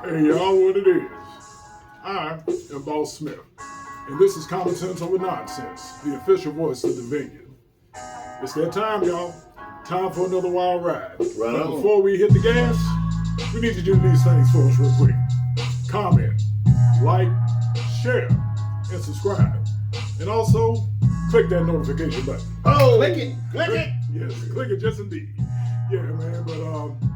Hey y'all, what it is? I am Boss Smith, and this is Common Sense Over Nonsense, the official voice of the vineyard. It's that time, y'all. Time for another wild ride. Right But on. before we hit the gas, we need to do these things for us real quick. Comment, like, share, and subscribe. And also, click that notification button. Oh, click it. Yes, click it just indeed. Yeah, man, but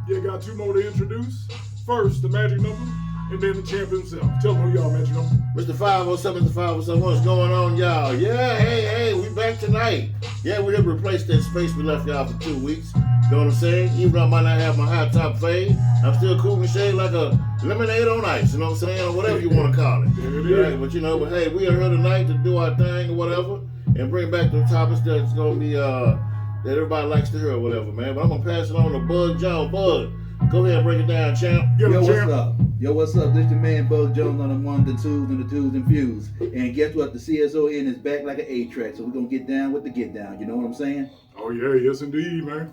yeah, got two more to introduce. First, the magic number, and then the champ himself. Tell them who y'all magic number. Mr. 507, Mr. 507, what's going on, y'all? Yeah, hey, we back tonight. Yeah, we have replaced that space we left y'all for 2 weeks. You know what I'm saying? Even though I might not have my high top fade, I'm still cool and shade like a lemonade on ice, you know what I'm saying? Or whatever you want to call it. There it Yeah, is. but hey, we are here tonight to do our thing or whatever, and bring back the topics that's going to be, that everybody likes to hear or whatever, man. But I'm going to pass it on to Bug Jones. Bug, go ahead and break it down, champ. Get Yo, him, what's champ. up? Yo, what's up? This your man Bug Jones on the one, the twos, and the twos and fuse. And guess what? The CSON is back like an A-track, so we're gonna get down with the get down. You know what I'm saying? Oh yeah, yes indeed, man.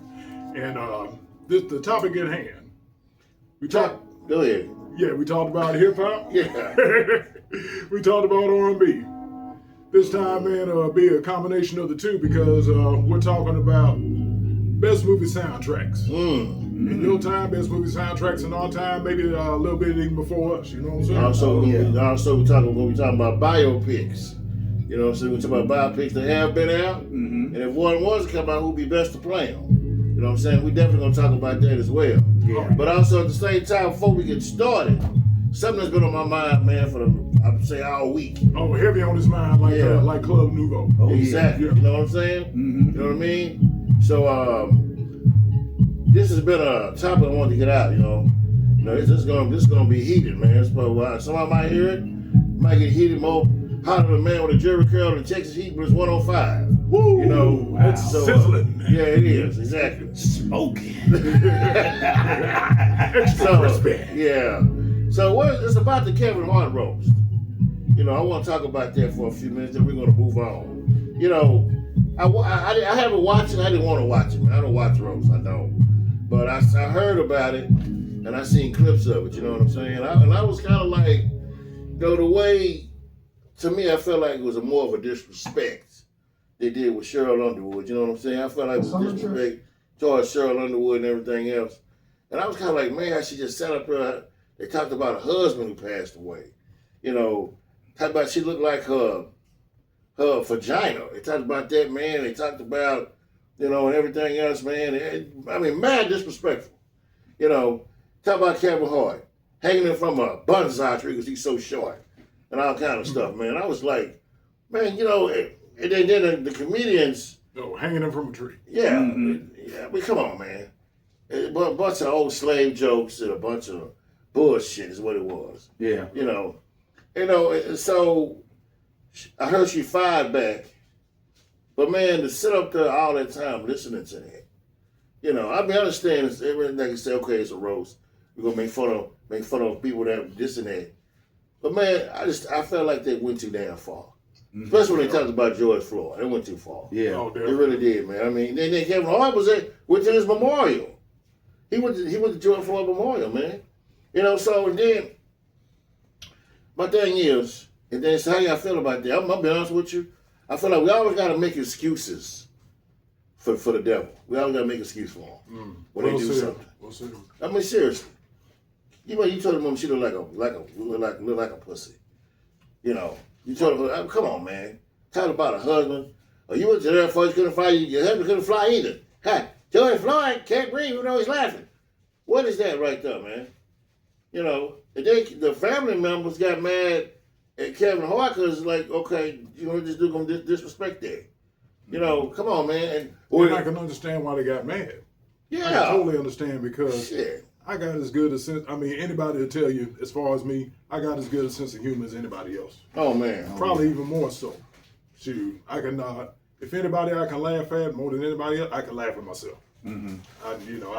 And the topic at hand. We talked. Go ahead. Yeah, we talked about hip hop. Yeah. We talked about R&B. This time, man, be a combination of the two because we're talking about best movie soundtracks. In your time, best movie soundtracks in our time, maybe a little bit even before us. You know what I'm saying? Also, yeah. we're talking about biopics. You know what I'm saying? We're talking about biopics that have been out. And if one was to come out, who'd be best to play them? You know what I'm saying? We definitely gonna talk about that as well. Yeah. But also at the same time, before we get started, something that's been on my mind, man, for I'd say all week. Oh, heavy on his mind, like Yeah. like Club Nouveau. Oh, Exactly. yeah. You know what I'm saying? Mm-hmm. You know what I mean? So this has been a topic I wanted to get out. You know, this is gonna be heated, man. It's probably, somebody might hear it, might get heated more hotter than a man with a Jerry curl in Texas heat, but it's 105. Woo! You know, That's sizzling. Yeah, it is exactly. Smoking. Extra crispy. Yeah. So it's about the Kevin Hart roast. You know, I want to talk about that for a few minutes, then we're gonna move on. You know, I haven't watched it. I didn't want to watch it, man. I don't watch roast. I don't. But I heard about it, and I seen clips of it. You know what I'm saying? And I was kind of like, the way, to me, I felt like it was more of a disrespect they did with Cheryl Underwood. You know what I'm saying? I felt like it was disrespect towards Cheryl Underwood and everything else. And I was kind of like, man, she just sat up there. They talked about a husband who passed away. You know, talked about she looked like her vagina. They talked about that, man. They talked about, and everything else, man. I mean, mad disrespectful. You know, talk about Kevin Hart hanging him from a bonsai tree because he's so short and all kind of stuff, man. I was like, man, and then the comedians. No, hanging him from a tree. Yeah, yeah. I mean, come on, man. A bunch of old slave jokes and a bunch of bullshit is what it was. Yeah. So I heard she fired back, but man, to sit up there all that time listening to that, I mean, I understand everything they can say. Okay, it's a roast. We're gonna make fun of people that this and that. But man, I felt like they went too damn far. Especially when they talked about George Floyd, they went too far. Yeah. Oh, They really did, man. I mean, then Kevin Hart went to his memorial. He went to George Floyd Memorial, man. So and then my thing is, and then so how y'all feel about that? I'm gonna be honest with you. I feel like we always gotta make excuses for the devil. We always gotta make excuses for him when they do something. We'll see. I mean, seriously. You told him she looked like a pussy. You told her, come on, man. Talk about a husband. Or you went to there first, couldn't fly. Your husband couldn't fly either. Ha! George Floyd can't breathe, even though he's laughing. What is that right there, man? And then the family members got mad at Kevin Hart because it's like, okay, this dude gonna disrespect that. Come on, man. And I can understand why they got mad. Yeah. I can totally understand because Shit. I got as good a sense. I mean, anybody will tell you, as far as me, I got as good a sense of humor as anybody else. Oh, man. Probably even more so. Shoot, I can. If anybody I can laugh at more than anybody else, I can laugh at myself. I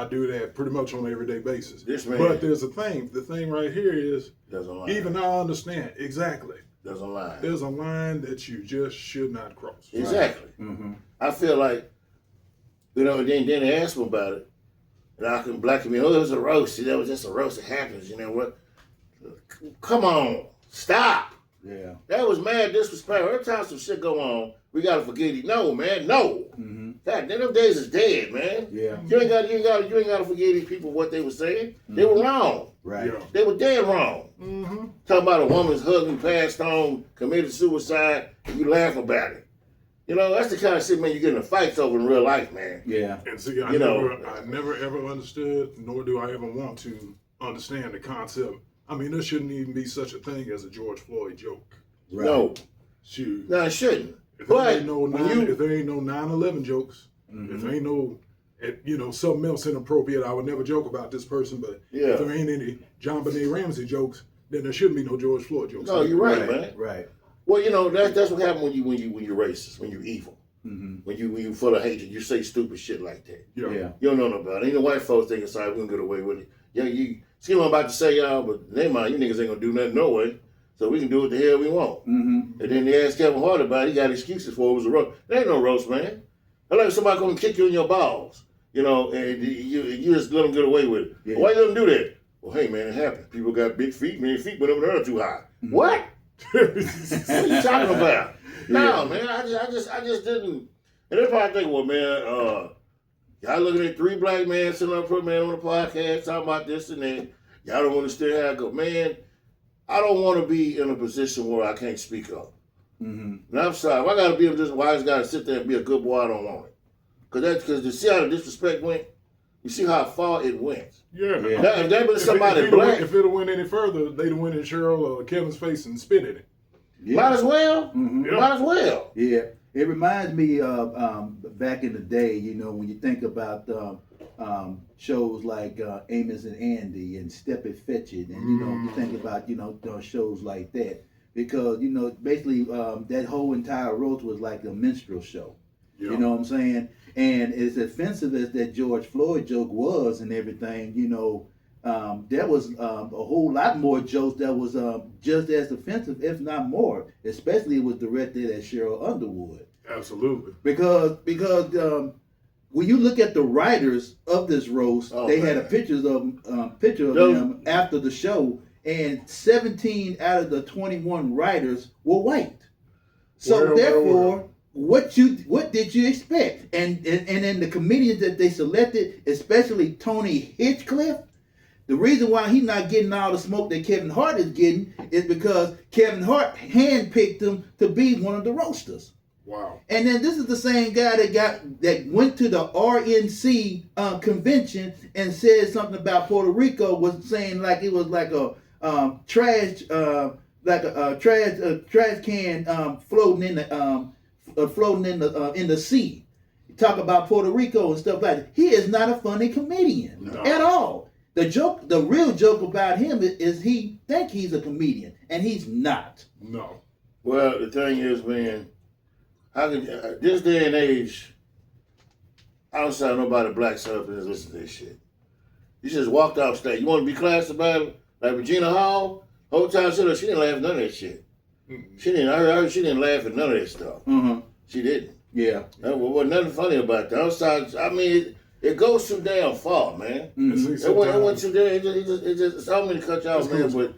do that pretty much on an everyday basis. This man. But there's a thing. The thing right here is, There's a line. even I understand exactly. There's a line. There's a line that you just should not cross. Exactly. I feel like, then they asked me about it. And I can black me, it was a roast. See, that was just a roast. It happens. You know what? come on, stop. Yeah. That was mad disrespectful. Every time some shit go on, we gotta forget it. No, man, no. Mm-hmm. God, them days is dead, man. Yeah. You ain't gotta forget these people what they were saying. Mm-hmm. They were wrong. Right. Yeah. They were dead wrong. Mm-hmm. Talking about a woman's husband passed on, committed suicide, and you laugh about it. You know, that's the kind of shit, man, you get in fights over in real life, man. Yeah. And see, I never ever understood, nor do I ever want to understand the concept. I mean, there shouldn't even be such a thing as a George Floyd joke. Right. No. Shoot. No, it shouldn't. If But there ain't no if there ain't no 9/11 jokes, Mm-hmm. if there ain't no, something else inappropriate, I would never joke about this person. But Yeah. if there ain't any John Benet Ramsey jokes, then there shouldn't be no George Floyd jokes. No, you're right, man. Right. Well, you know, that's what happens when you're racist, when you're evil. Mm-hmm. When you full of hatred, you say stupid shit like that. Yeah. Yeah. You don't know nothing about it. Ain't no white folks thinking, sorry, we can get away with it. Yeah, you see what I'm about to say, y'all, but never mind, you niggas ain't gonna do nothing no way. So we can do what the hell we want. Mm-hmm. And then they asked Kevin Hart about it. He got excuses for it. It was a roast. There ain't no roast, man. That's like somebody come and kick you in your balls, you know, and you just let them get away with it. Yeah. Why you let them do that? Well, hey, man, it happened. People got big feet, man. Feet went over there too high. Mm-hmm. What? What are you talking about? No, man, I just didn't. And they probably think, well, man, y'all looking at three black men sitting up for man on the podcast talking about this and that. Y'all don't understand how it go. Man, I don't want to be in a position where I can't speak up. Mm-hmm. And I'm sorry. If I got to be this wise guy to sit there and be a good boy, I don't want it. Because to see how the disrespect went, you see how far it went. Yeah. Yeah. Now, if that was somebody if black, if it went any further, they'd have went in Cheryl or Kevin's face and spit at it. Yeah. might as well. Mm-hmm. Yeah. Might as well. Yeah, it reminds me of back in the day, you know, when you think about shows like Amos and Andy and Step It Fetch It, and you know, you think about shows like that, because you know, basically that whole entire roast was like a minstrel show. Yeah. You know what I'm saying? And as offensive as that George Floyd joke was and everything, you know, there was a whole lot more jokes that was just as offensive, if not more. Especially it was directed at Cheryl Underwood. Absolutely. Because when you look at the writers of this roast, they had a picture of them after the show, and 17 out of the 21 writers were white. So therefore, what did you expect? And then the comedians that they selected, especially Tony Hinchcliffe, the reason why he's not getting all the smoke that Kevin Hart is getting is because Kevin Hart handpicked him to be one of the roasters. Wow. And then this is the same guy that went to the RNC convention and said something about Puerto Rico, was saying like it was like a trash can floating in the sea. Talk about Puerto Rico and stuff like that. He is not a funny comedian at all. The real joke about him is he think he's a comedian, and he's not. No. Well, the thing is, man, how can this day and age, I don't saw nobody black set up and listen to this shit. You just walked off stage. You want to be class about it? Like Regina Hall, whole time she didn't laugh at none of that shit. Mm-mm. She didn't. I heard she didn't laugh at none of that stuff. Mm-hmm. She didn't. Yeah. There wasn't nothing funny about that. Outside, I mean, it goes too damn far, man. Mm-hmm. It went too damn. It just. I don't mean to cut you off, man, but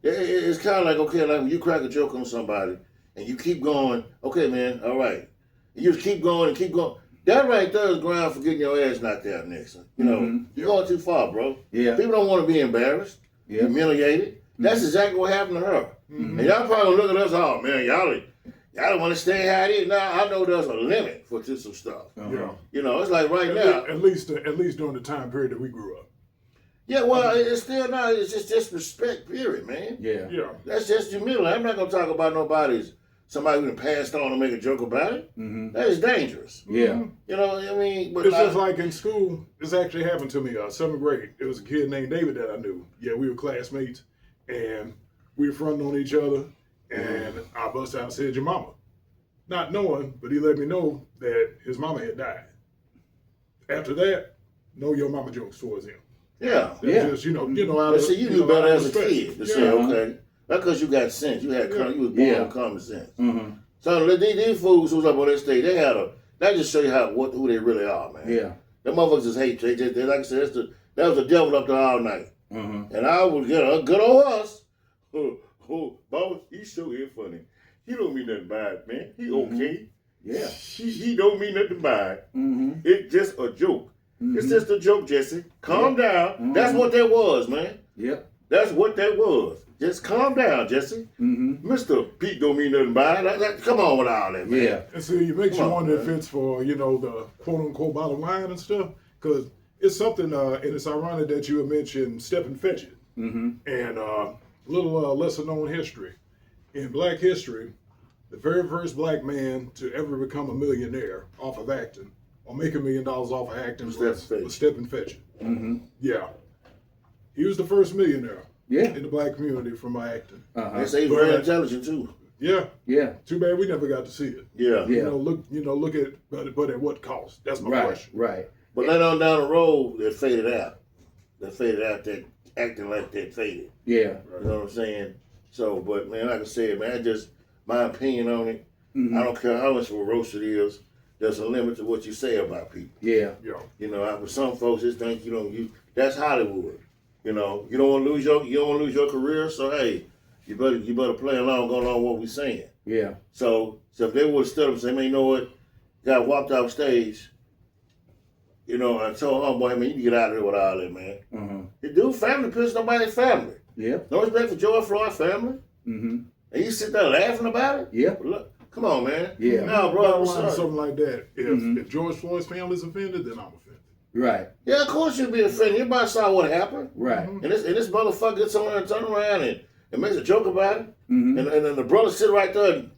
it's kind of like, okay, like when you crack a joke on somebody and you keep going, okay, man, all right. You just keep going and keep going. That right there is ground for getting your ass knocked out next. You know, you're going too far, bro. Yeah. People don't want to be embarrassed, humiliated. That's exactly what happened to her. Mm-hmm. And y'all probably look at us, oh man, y'all don't want to stay how it is. Now I know there's a limit to some stuff. Yeah. You know, it's like right now. At least during the time period that we grew up. Yeah, well, it's still not. It's just disrespect, period, man. Yeah. Yeah. That's just humility. I'm not gonna talk about somebody who passed on and make a joke about it. Mm-hmm. That is dangerous. Yeah. You know, I mean, but It's just like in school. This actually happened to me. 7th grade. It was a kid named David that I knew. Yeah, we were classmates, and we were fronting on each other. And I bust out and said, "Your mama," not knowing, but he let me know that his mama had died. After that, no "your mama" jokes towards him. yeah. That's just out But of see, you knew better out of as a respect. kid to say, okay, that's because you got sense. You was born with common sense. Mm-hmm. So these fools who's up on that stage, that just show you who they really are, man. Yeah. Them motherfuckers just hate. They like I said, that was the devil up there all night. Mm-hmm. And I would get good on us. boss, he's so here funny. He don't mean nothing by it, man. He okay. Yeah. He don't mean nothing by it. Mm-hmm. It's just a joke. Mm-hmm. It's just a joke, Jesse. Calm down. Mm-hmm. That's what that was, man. Yep. That's what that was. Just calm down, Jesse. Mm-hmm. Mr. Pete don't mean nothing by it. Come on with all that, man. Yeah. And see, it makes you Come on, wonder if man. it's for, the quote-unquote bottom line and stuff. Because it's something, and it's ironic that you had mentioned Step and Fetch It. Mm-hmm. And little lesser-known history. In Black history, the very first black man to ever become a millionaire off of acting, or make $1 million off of acting, was Step and Fetch It. Mm-hmm. Yeah. He was the first millionaire Yeah. in the black community from acting. Uh-huh. They say he's very intelligent too. Yeah. Yeah. Too bad we never got to see it. Yeah. Yeah. Look at, but at what cost? That's my Right. question. Right. But later on down the road, they faded out. That acting like that faded. Yeah. You know what I'm saying? So, but man, like I said, man, just my opinion on it. Mm-hmm. I don't care how much of a roast it is. There's a limit to what you say about people. Yeah. Yeah. With some folks, just think that's Hollywood. You don't want to lose your career. So hey, you better play along, go along with what we're saying. Yeah. So if they would have stood up and said, man, you know what, guy walked off stage. I told homeboy, man, you get out of there with all that, man. Uh-huh. The dude family pissed nobody's family. Yeah. No respect for George Floyd's family. Mm-hmm. And you sit there laughing about it? Yeah. Look, come on, man. Yeah. No, bro, Bottom what's line, up? something like that. If Mhm. if George Floyd's family's offended, then I'm offended. Right. Yeah, of course you'd be offended. Everybody saw what happened. Right. Mhm. And this motherfucker gets on there and turn around and makes a joke about it. Mm-hmm. And then the brother sit right there and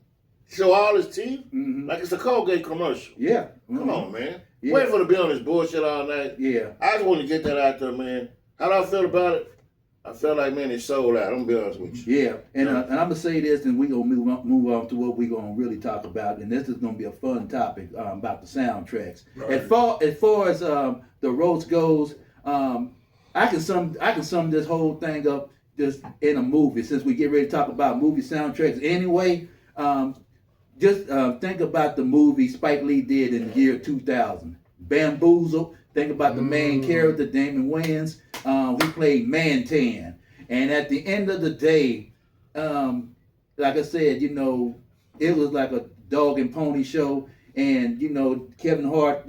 show all his teeth Mm-hmm. like it's a Colgate commercial. Yeah. Come on, man. Yeah. Wait for to be on this bullshit all night. Yeah. I just want to get that out there, man. How do I feel about it? I felt like, man, it's sold out. I'm going to be honest with you. Yeah, and I'm gonna say this, and we're gonna move on to what we're gonna really talk about, and this is gonna be a fun topic about the soundtracks. Right. As far as the roast goes, I can sum this whole thing up just in a movie. Since we get ready to talk about movie soundtracks anyway, just think about the movie Spike Lee did in the year 2000, Bamboozle. Think about the main character, Damon Wayans. He played Mantan. And at the end of the day, like I said, it was like a dog and pony show. And, Kevin Hart,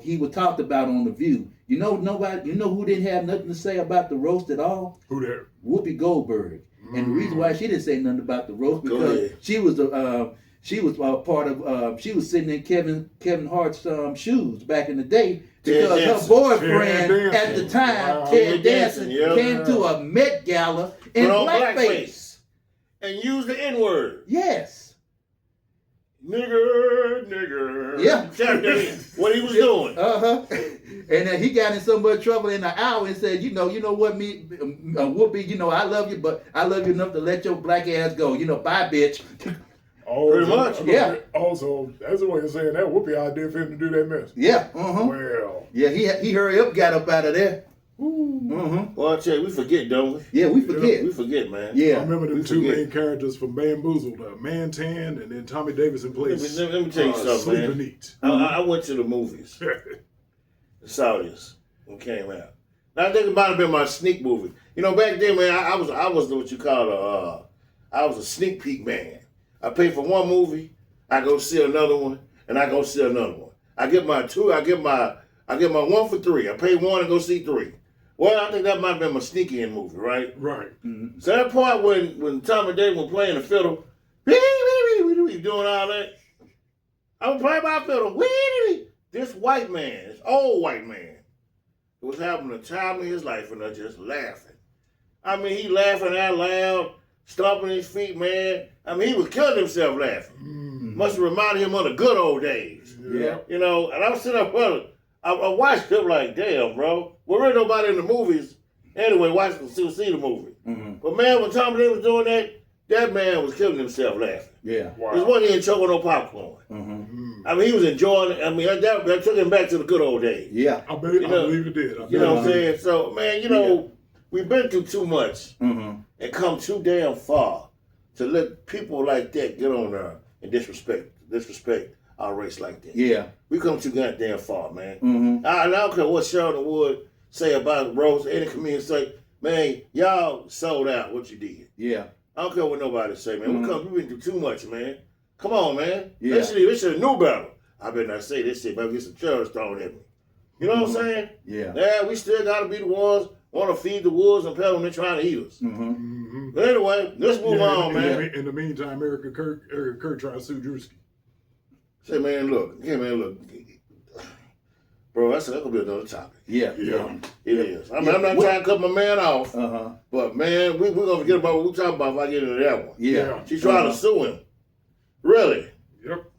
he was talked about on The View. Who didn't have nothing to say about the roast at all? Who there? Whoopi Goldberg. And the reason why she didn't say nothing about the roast because she was she was sitting in Kevin Hart's shoes back in the day because her boyfriend at the time, Ted Danson, came to a Met Gala in blackface and used the N-word. Yes. Nigger. Yeah. What he was doing. Uh-huh. And then he got in so much trouble in an hour and said, you know what, Whoopi, I love you, but I love you enough to let your black ass go. Bye, bitch. Oh, Pretty much. Yeah. Also, that's the way of saying that Whoopi idea for him to do that mess. Yeah. Uh-huh. Well. Yeah, he hurried up, got up out of there. Mm-hmm. Well, I tell you, we forget, don't we? Yeah, we forget. We forget, man. I Yeah. remember the We two forget. main characters from Bamboozled, Mantan, and then Tommy Davidson plays Let me tell you something, Sleep man. and Eat. I went to the movies. The Saudis when it came out. Now I think it might have been my sneak movie. Back then, man, I was what you call I was a sneak peek man. I paid for one movie, I go see another one, and I go see another one. I get my 1 for 3. I pay one and go see 3. Well, I think that might have been my sneaky in movie, right? Right. Mm-hmm. So that part when Tommy Davis was playing the fiddle, doing all that, I was playing my fiddle. This white man, this old white man, was having the time of his life and they're just laughing. I mean, he laughing out loud, stomping his feet, man. I mean, he was killing himself laughing. Must have reminded him of the good old days. Yeah. And I was sitting up, I watched it like, damn, bro. Well, really nobody in the movies anyway still see the movie. Mm-hmm. But man, when Tommy Davis was doing that man was killing himself laughing. Yeah. Wow. This wasn't even choking no popcorn. Mm-hmm. I mean, he was enjoying it. I mean, that took him back to the good old days. Yeah. I believe it did. You know what I'm saying? So, man, we've been through too much Mm-hmm. and come too damn far to let people like that get on there and disrespect our race like that. Yeah. We come too goddamn far, man. Mm-hmm. I don't care what Sheridan Wood say about Rose, any comedian say, Man, y'all sold out what you did. Yeah. I don't care what nobody say, man. We've been through too much, man. Come on, man. Yeah. They should have knew better. I better not say this shit, but get some cherries thrown at me. You know what I'm saying? Yeah. Yeah, we still got to be the ones want to feed the wolves and pet them and trying to eat us. But anyway, let's move on, man. In the meantime, Eric Kirk trying to sue Drewski. Say, man, look. Bro, that's going to be another topic. Yeah. It is. I'm not trying to cut my man off, but, man, we're going to forget about what we're talking about if I get into that one. Yeah. She's trying to sue him. Really? Yep.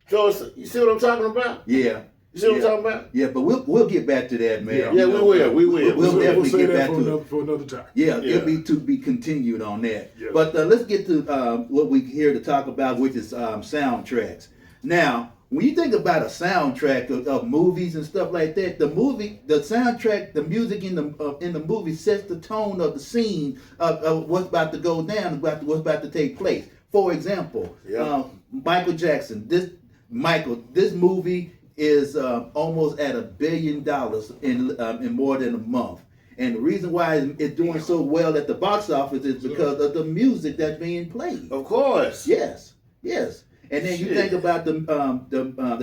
So, you see what I'm talking about? Yeah. You see what I'm talking about? Yeah, but we'll get back to that, man. Yeah, we will. We'll definitely say get that back to it for another time. Yeah, it'll be to be continued on that. Yeah. But let's get to what we're here to talk about, which is soundtracks. Now, when you think about a soundtrack of movies and stuff like that, the soundtrack, the music in the movie sets the tone of the scene of what's about to go down, what's about to take place. For example, Michael Jackson. This movie is almost at $1 billion in more than a month. And the reason why it's doing so well at the box office is because of the music that's being played. Of course. Yes. And then you think about the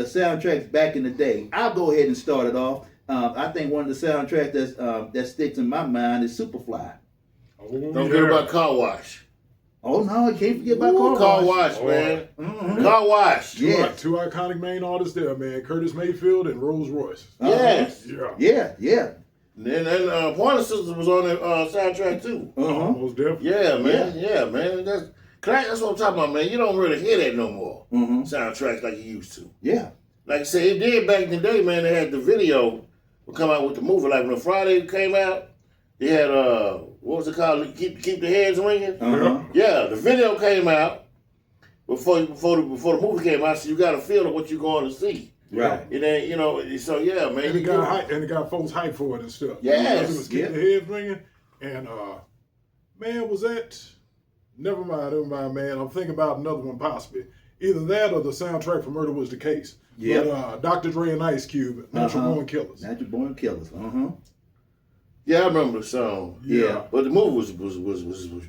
soundtracks back in the day. I'll go ahead and start it off. I think one of the soundtracks that sticks in my mind is Superfly. Don't forget about Car Wash. Oh no, I can't forget about Car Wash, man. Car Wash. Yes. Two iconic main artists there, man. Curtis Mayfield and Rolls Royce. Yes. Yeah. And then Pointer Sisters was on the soundtrack too. Most definitely. Yeah, man. Yeah, man. That's what I'm talking about, man. You don't really hear that no more. Soundtracks like you used to. Yeah. Like I said, it did back in the day, man. They had the video would come out with the movie. Like when Friday came out, they had what was it called? Keep the heads ringing. Yeah, the video came out before the movie came out, so you got a feel of what you're going to see. Right. It ain't, so yeah, man. And it got folks hyped for it and stuff. Yes. It was Keep the Heads Ringing. And man, was that? Never mind, man. I'm thinking about another one possibly. Either that or the soundtrack for Murder Was the Case. Yeah. But Dr. Dre and Ice Cube, Natural Born Killers. Natural Born Killers. Yeah, I remember the song. Yeah. But the movie was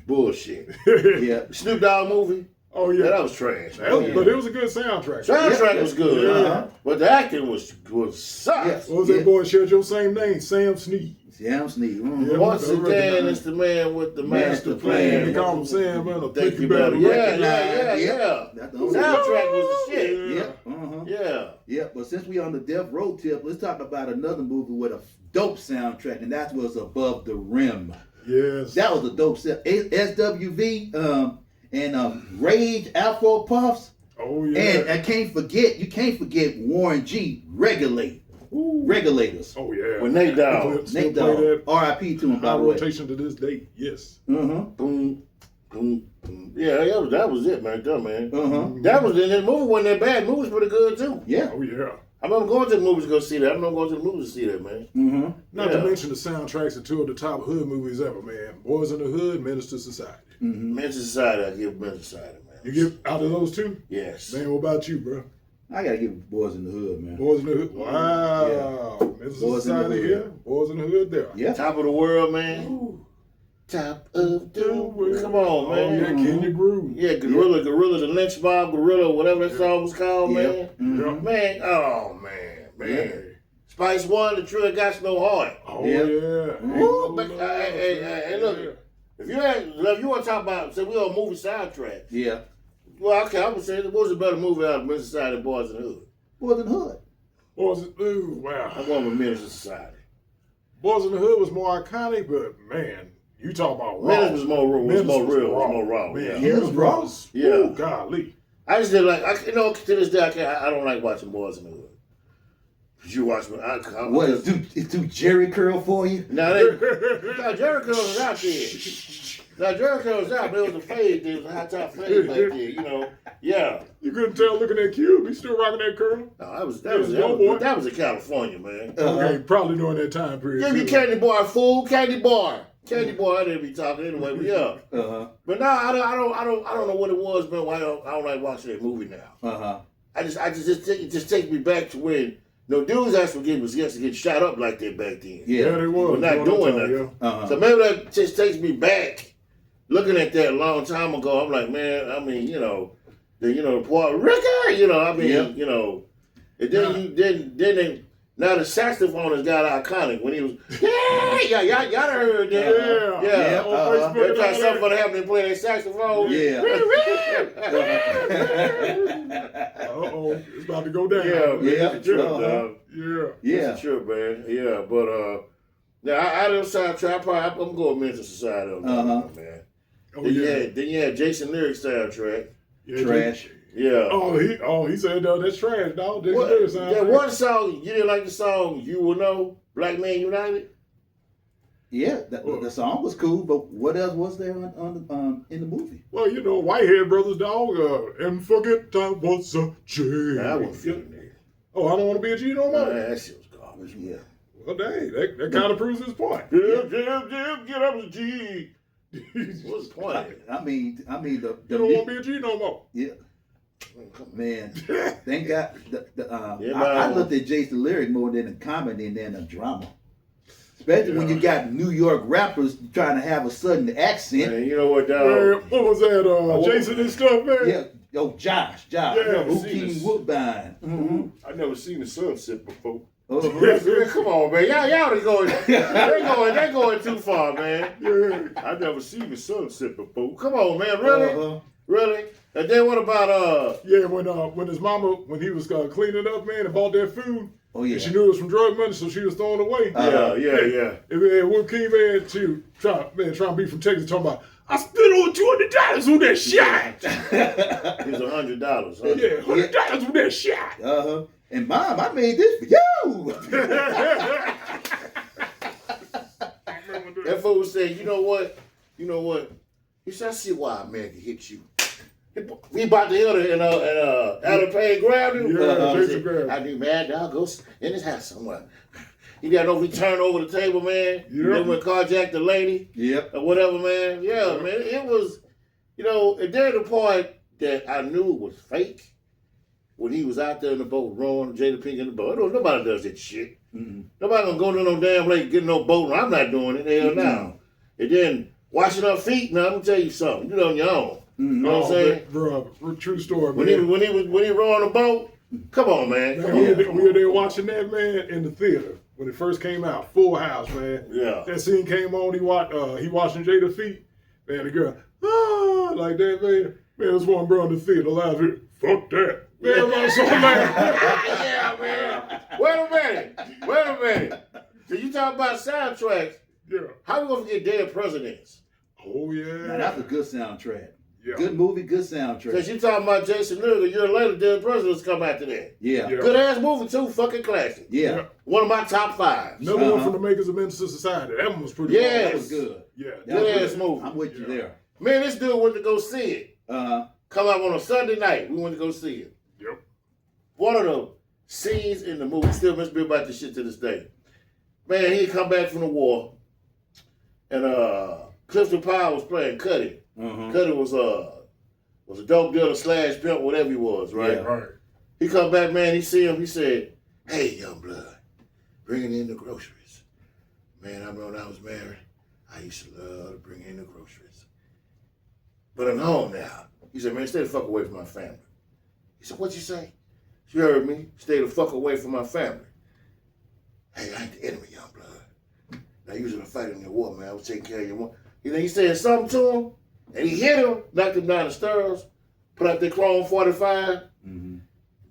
bullshit. Yeah. Snoop Dogg movie. Oh yeah. That was trash. But it was a good soundtrack. Soundtrack was good. Yeah. But the acting was sucked. Yes. What was that boy shared your same name? Sam Snead. Sam Snead. Yeah, Once again, it's the man with the master plan. They call him Sam, man. Thank you better. Yeah. Soundtrack was the shit. Yeah. Yeah, but since we on the Death Row tip, let's talk about another movie with a dope soundtrack, and that was Above the Rim. Yes. That was a dope set. SWV and Rage Afro Puffs. Oh yeah. And you can't forget Warren G. Regulators. Oh yeah. With Nate Dogg. Nate Dogg. R.I.P. to him, by High the way. rotation to this day. Yes. Boom, boom, boom. Yeah, that was it, man. Uh-huh. And the movie wasn't that bad. The movie was pretty good too. Yeah. Oh yeah. I remember going to the movies to go see that. I remember going to the movies to see that, man. Mm-hmm. Not to mention the soundtracks of two of the top hood movies ever, man. Boys in the Hood, Menace to Society. Mm-hmm. Men's Society, I give Men's Society, man. You give out of those two? Yes. Man, what about you, bro? I gotta give Boys in the Hood, man. Boys in the Hood. Wow. Yeah. Menace to Boys in the Society Hood. here. Boys in the Hood there. Yeah. Top of the world, man. Ooh. Top of the world. Come on, man. Oh, yeah, Kenya Groove. Yeah, Gorilla, the Lynch Mob, Gorilla, whatever that song was called, man. Mm-hmm. Man, oh, man. Spice One, the True Got No Heart. Oh, Yeah. yeah. Woo, but, hey, look. If you want to talk about, say we on movie soundtracks. Yeah. Well, okay, I would say, what was a better movie out of Men's Society than Boys in the Hood? Boys in the Hood. Ooh, wow. I'm going with Men's Society. Boys in the Hood was more iconic, but man, you talk about raw. Menace was more real, Menace was more raw. Man, Yeah. he was raw. Yeah. Ooh, golly. I just did to this day, I don't like watching Boys in the Hood. You watch me. What is do Jerry Curl for you? Now Jerry Curl was out there. Now Jerry Curl was out, but it was a fade. There was a high top fade back there. Yeah. You couldn't tell looking at Cube. He's still rocking that curl. No, that was in California, man. Okay, probably during that time period. Give me Candy Bar, fool, Candy Bar. Candy Bar, I didn't be talking anyway, but yeah. Uh-huh. But now I don't know what it was, man. Why I don't like watching that movie now. Uh-huh. It just takes me back to when no dudes actually was getting shot up like that back then. Yeah, they was. We're not doing nothing. Yeah. Uh-huh. So maybe that just takes me back. Looking at that a long time ago, I'm like, man, I mean, the Puerto Rico, and then now the saxophone has got iconic when he was, y'all heard that. Yeah. Every time something happened, they play that saxophone. Yeah. It's about to go down. It's a trip, dog. Yeah. It's a trip, man. Yeah, but now out of the soundtrack, I'm going Mental Society on that one, man. Then you had Jason Lyric soundtrack. Trash. Yeah. He said that's trash, dog. One song, you didn't like the song You Will Know, Black Man United? Yeah, the song was cool, but what else was there on in the movie? Well, Whitehead Brothers, dog, and forget I was a G. I wasn't feeling that. Oh, I don't want to be a G no more? That shit was garbage. Yeah. Well, dang, that kind of proves his point. Get up a G. What's the point? I mean, You don't want to be a G no more. Yeah. Man, thank God. Yeah, I looked at Jason Lyric more than a comedy than a drama. Especially when you got New York rappers trying to have a sudden accent. Man, you know what, dog? Man, what was that, Jason and stuff, man? Yeah. Yo, Josh. Yeah, King Woodbine. Mm-hmm. I never seen the sunset before. Uh-huh. Man, come on, man. Y'all going. They're going too far, man. Yeah. I never seen the sunset before. Come on, man. Really? Uh-huh. Really? And then what about Yeah, when his mama, when he was cleaning up, man, and bought that food, Oh yeah. and she knew it was from drug money, so she was throwing it away. Yeah. And man, Will King, man, trying to be from Texas, talking about, I spent over $200 on that shot. it was $100. Huh? Yeah, $100 on that shot. Uh-huh. And Mom, I made this for you. That fool said, you know what? He said, I see why America hit you. He about to hit her and Adam Payne grabbed him. Jason grabbed him. I do, man, dog, go in his house somewhere. He got no return over the table, man. Then went carjacked the lady. Yep. Or whatever, man. Yeah, man. It was, and then the part that I knew was fake, when he was out there in the boat, rowing Jada Pink in the boat. Nobody does that shit. Mm-hmm. Nobody gonna go to no damn lake, get no boat. I'm not doing it. Hell no. And then washing up feet. Now I'm gonna tell you something. You do it on your own. Mm-hmm. You know what I'm saying? Bro, true story, When man. he rowing the boat, come on, man. Come We on. were there watching that, man, in the theater when it first came out. Full house, man. Yeah. That scene came on. He washing Jada's feet. Man, the girl, like that, man. Man, there's one bro in the theater loud here. Fuck that. Man, everybody so mad. Yeah, man. Wait a minute. So you talk about soundtracks. Yeah. How we gonna forget Dead Presidents? Oh, yeah. Now, that's a good soundtrack. Yeah. Good movie, good soundtrack. Because you talking about Jason Lyric, a year later, Dead Presidents come after that. Yeah. Yeah. Good ass movie too, fucking classic. Yeah. One of my top 5. Another one from the makers of Mental Society. That one was pretty Yes. That was good. Yeah. That was Good ass good. movie. I'm with you there. Man, this dude went to go see it. Uh-huh. Come out on a Sunday night. We went to go see it. Yep. One of the scenes in the movie still makes me about this shit to this day. Man, he come back from the war, and Clifton Powell was playing Cuddy. Uh-huh. Cuddy was a dope dealer / pimp, whatever he was, right? Yeah. Right. He come back, man. He see him. He said, "Hey, young blood, bringing in the groceries." Man, I remember when I was married, I used to love to bring in the groceries. But I'm home now. He said, "Man, stay the fuck away from my family." He said, "What you say?" You heard me. Stay the fuck away from my family. Hey, I ain't the enemy, young blood. Now, you was in a fight in the war, man. I was taking care of you. He said something to him, and he hit him, knocked him down the stairs, put out the Chrome 45. Mm-hmm.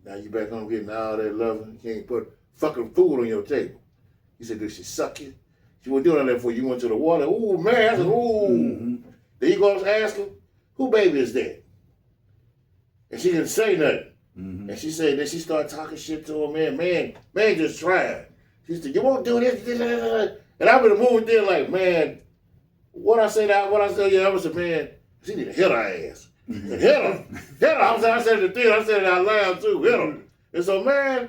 Now you back home getting all that loving. You can't put fucking food on your table. He said, "Did she suck you?" She wasn't doing that for you. You went to the water. Ooh, man. I said, ooh. Mm-hmm. Then he goes to ask him, "Who baby is that?" And she didn't say nothing. Mm-hmm. And she said, then she started talking shit to him, man just tried. She said, "You won't do this." And I'm in the movie there like, man, what I said, I was a man, she need to hit her ass. Mm-hmm. Hit her. I said it in the theater, I said it out loud too, hit her. And so, man,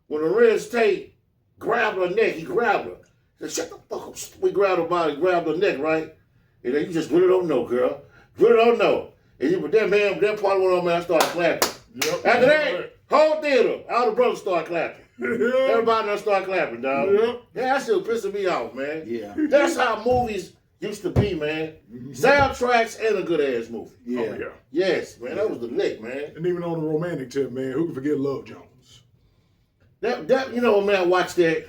when the Red State grabbed her neck, he grabbed her. He said, "Shut the fuck up." We grabbed her body, grabbed her neck, right? And then you just really don't know, girl. Really don't know. And but that part went on, man, I started clapping. Yep. After that, whole theater, all the brothers started clapping. Everybody done start clapping, dog. Yeah. Yeah, that shit pissing me off, man. Yeah. That's how movies used to be, man. Soundtracks and a good ass movie. Yeah. Oh, yeah. Yes, man, that was the lick, man. And even on the romantic tip, man, who can forget Love Jones? That you know, man, I watched that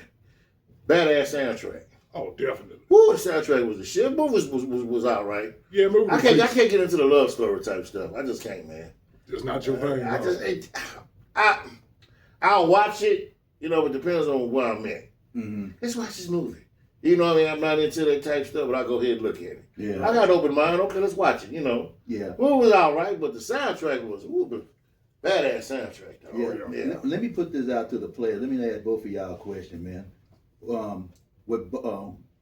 badass soundtrack. Oh, definitely. Woo, the soundtrack was the shit. Movie was all right. Yeah, movie. I can't get into the love story type stuff. I just can't, man. It's not your thing. I'll watch it. You know, it depends on where I'm at. Mm-hmm. Let's watch this movie. You know what I mean? I'm not into that type stuff, but I'll go ahead and look at it. Yeah. I got an open mind. Okay, let's watch it, you know. Yeah. Well, it was all right, but the soundtrack was badass soundtrack. Though. Yeah. Yeah. Let me put this out to the players. Let me ask both of y'all a question, man.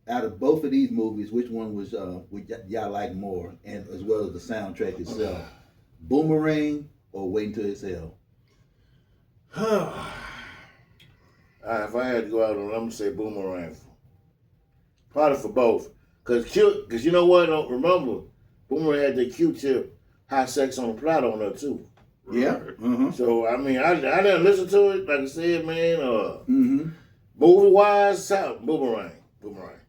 Out of both of these movies, which one was y'all like more, and as well as the soundtrack itself? Boomerang or Wait Until It's Hell? If I had to go out on, I'm gonna say Boomerang. Probably for both, cause you know what? Don't remember, Boomerang had the Q-Tip Hot Sex on the Plot on there too. Yeah. Mm-hmm. So I mean, I didn't listen to it. Like I said, man. Mm-hmm. Movie wise, Boomerang.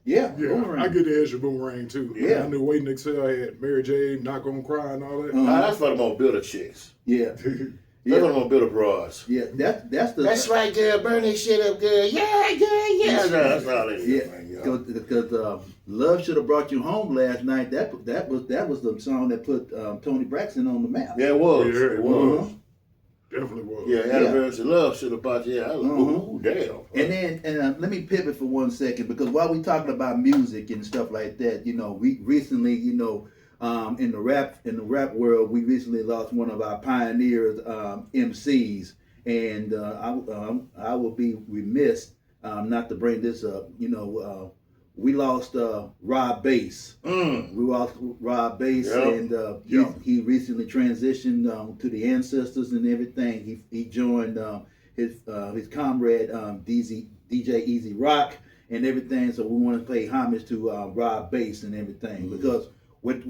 Yeah. Yeah, Boomerang. I get the extra Boomerang too. Yeah. I knew Waiting to Exhale had Mary J. Not Gonna Cry and all that. That's for the more bitter chicks. Yeah. That's for the Yeah. more bitter bras. Yeah. That's the. That's right, girl. Burn that shit up, girl. Yeah. That's all it is, Yeah. man. Yo. Because Love Should Have Brought You Home last night. That was the song that put Tony Braxton on the map. Yeah, it was. Yeah, it was. Uh-huh. Definitely was. Yeah, Anniversary Love should have bought you. I was ooh, damn. And let me pivot for 1 second, because while we talking about music and stuff like that, you know, we recently, you know, in the rap world, we recently lost one of our pioneers, MCs, and I will be remiss not to bring this up. You know, we lost Rob Bass. We lost Rob Bass, and he recently transitioned to the Ancestors and everything. He joined his comrade DJ Easy Rock and everything. So we want to pay homage to Rob Bass and everything, because with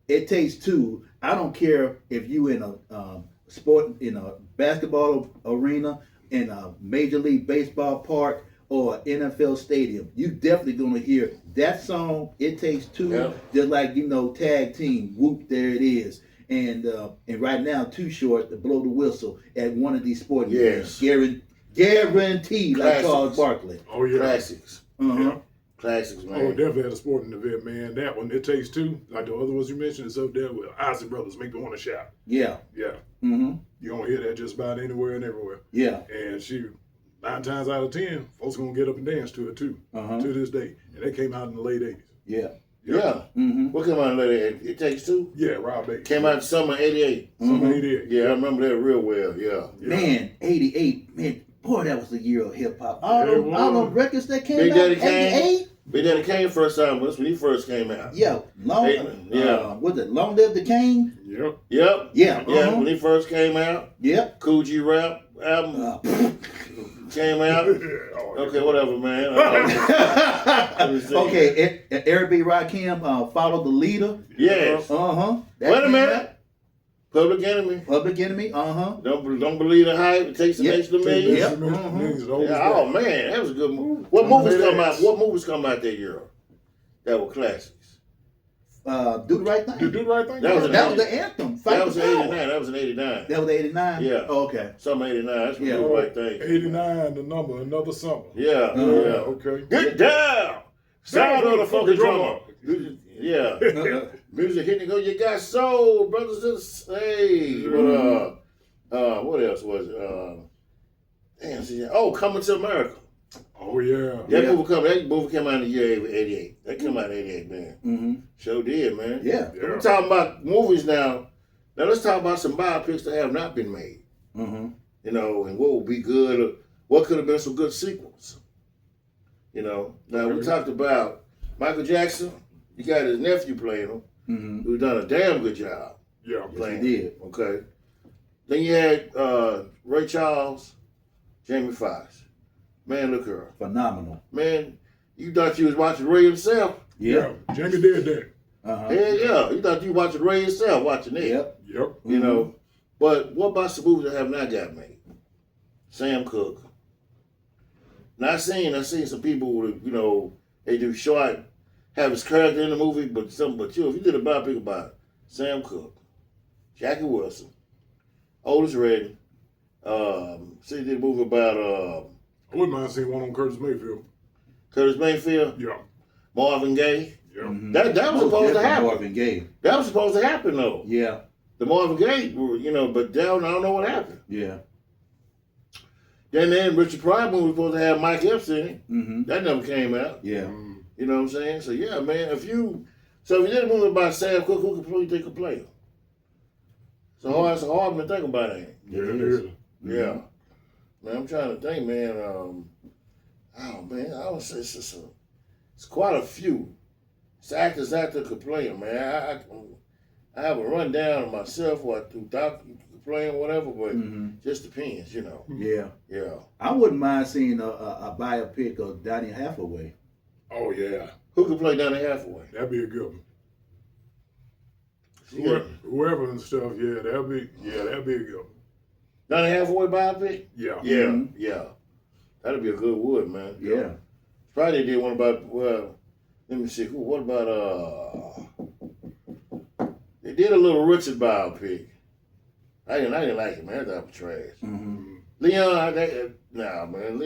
It Takes Two, I don't care if you in a sport, in a basketball arena, in a Major League Baseball park, or NFL stadium, you definitely gonna hear that song. It Takes Two, just like, you know, Tag Team, Whoop, there it is, and right now Too Short to blow the whistle at one of these sporting events. Guaranteed, like Charles Barkley. Oh yeah. Classics. Uh-huh. Classics, man. Oh, definitely had a sporting event, man. That one, It Takes Two, like the other ones you mentioned, is up there with Isaac Brothers, Make Me Want to Shout. Yeah. Yeah. Mm-hmm. You gonna hear that just about anywhere and everywhere. Yeah. And 9 times out of 10, folks gonna get up and dance to it too, to this day. And they came out in the late 80s. Yeah. Yeah. Mm-hmm. What came out later? It Takes Two? Yeah, Rob Bass. Came out in summer 88. Summer 88. Yeah, I remember that real well. Yeah. Man, 88. Man, boy, that was the year of hip hop. All Yeah, it those records that came Big out Daddy in Kane. 88. Big Daddy Kane first time was when he first came out. Yeah. Was it Long Live the King? Yep. Yep. Yeah. Yeah, when he first came out. Yep. Cool G Rap album came out. Oh, Okay, whatever, man. Okay, Eric B. Rakim, Follow the Leader. Yes. Uh-huh. Wait a minute. Public Enemy. Public Enemy, uh-huh. Don't believe the hype. It takes an extra million. Yep. Yeah, oh man, that was a good movie. What movies come out? What movies come out that year that were classics? Do the Right Thing. Do the Right Thing. That was the anthem. Fight That was the in power. 89. That was in 89. That was 89? Yeah. Oh, okay. Summer 89. That's what Yeah. Do the Right Thing. 89, the number, Another Summer. Yeah. Yeah, Yeah. okay. Get down. Sound of the funky drummer. Yeah. Uh-huh. Music hitting go. You got soul, brothers and hey. But what else was it? Coming to America. Oh, yeah. That movie came out in the year 88. That came out in 88, man. Mm-hmm. Sure did, man. Yeah. We're talking about movies now. Now let's talk about some biopics that have not been made. Mm-hmm. You know, and what would be good, or what could have been some good sequels. You know, now we talked about Michael Jackson. You got his nephew playing him, Mm-hmm. who's done a damn good job Yeah. playing. He did. Okay. Then you had Ray Charles, Jamie Foxx. Man, look at her. Phenomenal. Man, you thought you was watching Ray himself? Yeah. Jamie did that. Uh-huh. Hell yeah. You thought you was watching Ray himself watching it. Yep. Yep. You know, but what about some movies that have not got made? Sam Cooke, Now I seen some people with, you know, they do short, have his character in the movie, but if you did a biopic about Sam Cooke, Jackie Wilson, Otis Redding, see, did a movie about I wouldn't mind seeing one on Curtis Mayfield. Curtis Mayfield, Yeah. Marvin Gaye. Yeah. Mhm. That was Most supposed to definitely happen. Marvin Gaye. That was supposed to happen though. Yeah. The Marvin Gaye, you know, but down I don't know what happened. Yeah. Then Richard Pryor movie was supposed to have Mike Epps in it. Mm-hmm. That never came out. Yeah. Mm. You know what I'm saying? So yeah, man. If you did a movie about Sam Cooke, who could play him? So it's hard to think about it. Yeah, It it is. is. Yeah. Man, I'm trying to think, man. Oh man, I would say it's quite a few. It's actors out there could play him, man. I have a rundown of myself what who thought he could play him, whatever, but just depends, you know. Yeah. Yeah. I wouldn't mind seeing a biopic of Donny Hathaway. Oh, yeah. Who could play Donny Hathaway? That'd be a good one. Yeah. Whoever and stuff, that'd be a good one. Donny Hathaway biopic? Yeah. Yeah, Mhm. yeah. That'd be a good wood, man. Yeah. Friday did one about, well, let me see, what about, they did a little Richard biopic. I didn't like it, man. That was trash. Mm-hmm. Leon, man.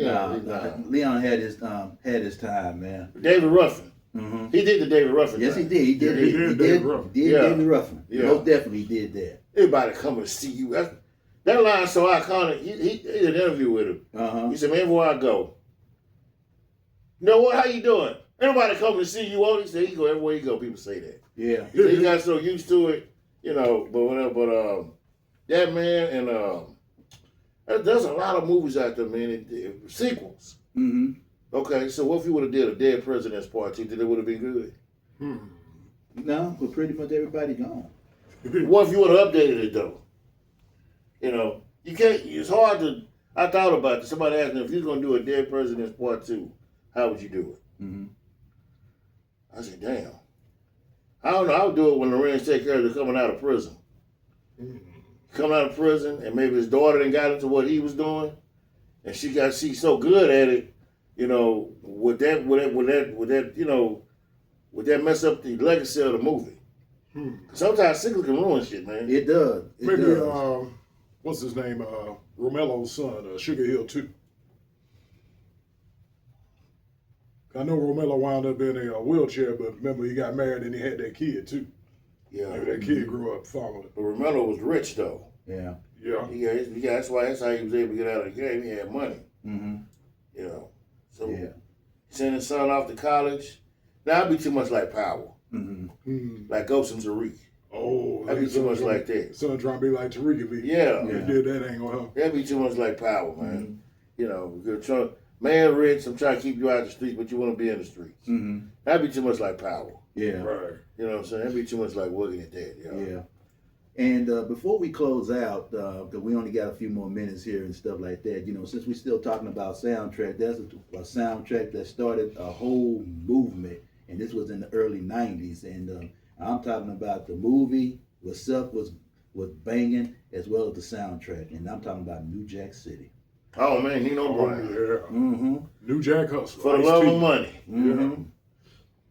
Leon had his time, man. David Ruffin. Mm-hmm. He did the David Ruffin Yes, he thing. did. He did. Yeah, he He did did. David Ruffin. Yeah. David Ruffin. Yeah. Most definitely did that. Everybody coming to see you. That line's so iconic. He did an interview with him. Uh-huh. He said, man, everywhere I go, you know what, how you doing? Everybody coming to see you. He said, he go everywhere you go, people say that. Yeah. He said he got so used to it, you know, but whatever. But that man, and there's a lot of movies out there, man, sequels. Mm-hmm. Okay, so what if you would have did a Dead President's Part 2? Think it would have been good? No, but pretty much everybody gone. What if you would have updated it, though? You know, you can't, it's hard to, I thought about it. Somebody asked me, if you was going to do a Dead President's Part 2, how would you do it? Mm-hmm. I said, damn. I don't know. I would do it when Lorenz take care of the coming out of prison. Coming out of prison, and maybe his daughter done got into what he was doing, and she's so good at it, you know, would that mess up the legacy of the movie? Sometimes sickle can ruin shit, man. It does. It Maybe, does. what's his name? Romelo's son, Sugar Hill 2. I know Romelo wound up in a wheelchair, but remember he got married and he had that kid too. Yeah. Maybe that kid grew up following it. But Romero was rich, though. Yeah. Yeah. That's how he was able to get out of the game. He had money, Mm-hmm. you know. So Yeah. send his son off to college. Now, that'd be too much like Power. Mm-hmm. Like Ghost and Tariq. Oh, That'd be too much like that. Son trying to be like Tariq Lee. Yeah. If he did that, ain't gonna help. That'd be too much like Power, man. Mm-hmm. You know, you're trying, man rich, I'm trying to keep you out the streets, but you want to be in the streets. Mm-hmm. That'd be too much like Power. Yeah. Right. You know what I'm saying? That'd be too much like Woogie and Dad. You know? Yeah. And before we close out, because we only got a few more minutes here and stuff like that, you know, since we're still talking about soundtrack, there's a soundtrack that started a whole movement, and this was in the early 90s. And I'm talking about the movie itself was banging, as well as the soundtrack. And I'm talking about New Jack City. Oh, man, Nino Oh, Brown. yeah. Mm-hmm. New Jack Hustler. For the love of money. Mm-hmm.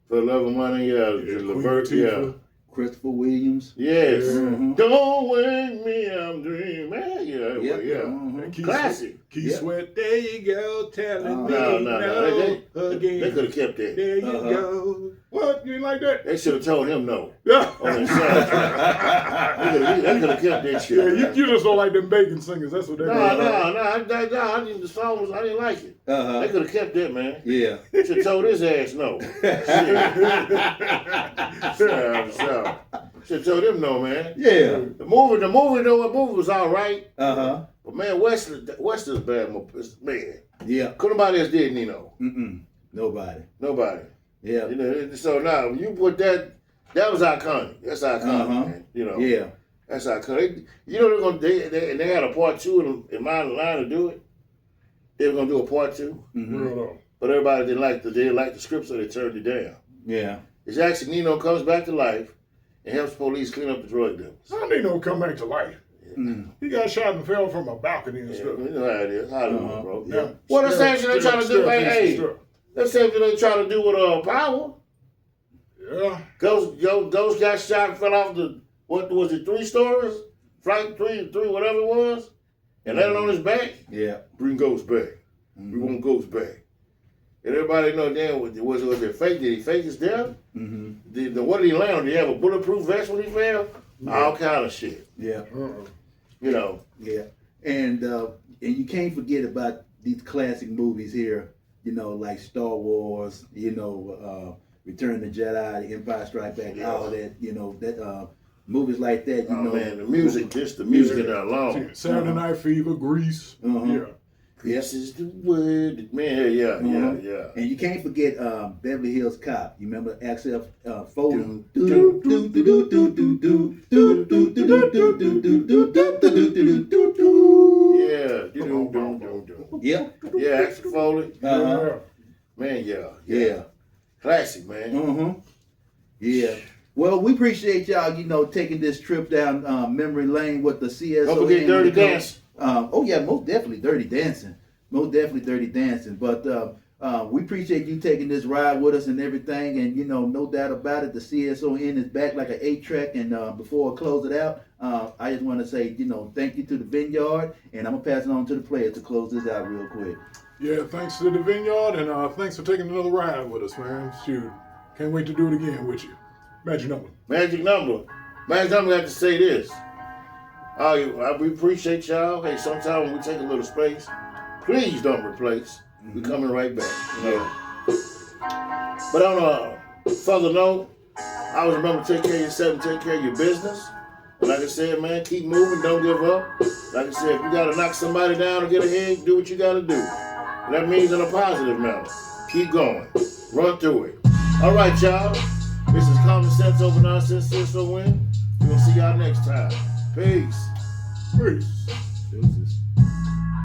For the love of money, Levert, yeah. Christopher Williams. Yes. Mhm. Don't wake me, I'm dreaming. Yeah, Yep. yeah. Mhm. Keith Classic. Keith Yep. Sweat, there you go, telling me No. no They again. could have kept that. There you Uh-huh. go. What? You ain't like that? They should have told him no Yeah. on the soundtrack. They could have kept that shit. Yeah, you just don't like them bacon singers. That's what they No, are. I didn't. The song was. I didn't like it. Uh-huh. They could have kept that, man. Yeah. They should have told his ass no. Should have told him no, man. Yeah. The movie, what movie was all right, Uh-huh. but man, Wesley's bad, man. Yeah. Could nobody else did Nino? Mm-mm. Nobody. Nobody. Yeah. You know. So now when you put that was iconic. That's iconic, Uh-huh. man. You know. Yeah. That's iconic. You know they had a part 2 in mind line to do it. They were gonna do a part 2, Mm-hmm. Real though. but everybody didn't like the script, so they turned it down. Yeah. It's actually Nino comes back to life and helps police clean up the drug dealers. How Nino come back to life? He got shot and fell from a balcony and Yeah, stuff. you know how it is. Hollywood, bro. Yeah. Well, the same shit they trying to do. Hey, the same shit they trying to do with Power. Yeah. Ghost got shot and fell off the, what was it, 3 stories? Flight 3, whatever it was. And landed on his back. Yeah. Bring Ghost back. We want Ghost back. And everybody know damn, was it fake? Did he fake his death? What did he land on? Did he have a bulletproof vest when he fell? All kind of shit. Yeah. You know. Yeah. And you can't forget about these classic movies here, you know, like Star Wars, you know, Return of the Jedi, The Empire Strikes Back, all that, you know, that movies like that, you know. Man, the music in there alone. Saturday Night Fever, Grease. Yeah. This is the word. Man, yeah. And you can't forget Beverly Hills Cop. You remember Axel Foley? Yeah. Yeah, Axel Foley. Man, yeah. Classic, man. Yeah. Well, we appreciate y'all, you know, taking this trip down memory lane with the CSO. Don't forget Dirty Dancing. Oh yeah, most definitely Dirty Dancing. But we appreciate you taking this ride with us and everything. And you know, no doubt about it, the CSON is back like an 8-track. And before I close it out, I just want to say, you know, thank you to the Vineyard, and I'm gonna pass it on to the players to close this out real quick. Yeah, thanks to the Vineyard, and thanks for taking another ride with us, man. Shoot, can't wait to do it again with you. Magic number. Magic number got to say this. We appreciate y'all. Hey, sometime when we take a little space, please don't replace. We're coming right back. You know? But on a further note, I always remember take care of yourself and take care of your business. And like I said, man, keep moving, don't give up. Like I said, if you got to knock somebody down or get ahead, do what you got to do. That means in a positive manner. Keep going. Run through it. All right, y'all. This is Common Sense Over Nonsense, Win. We're going to see y'all next time. Peace. Peace. Deuces.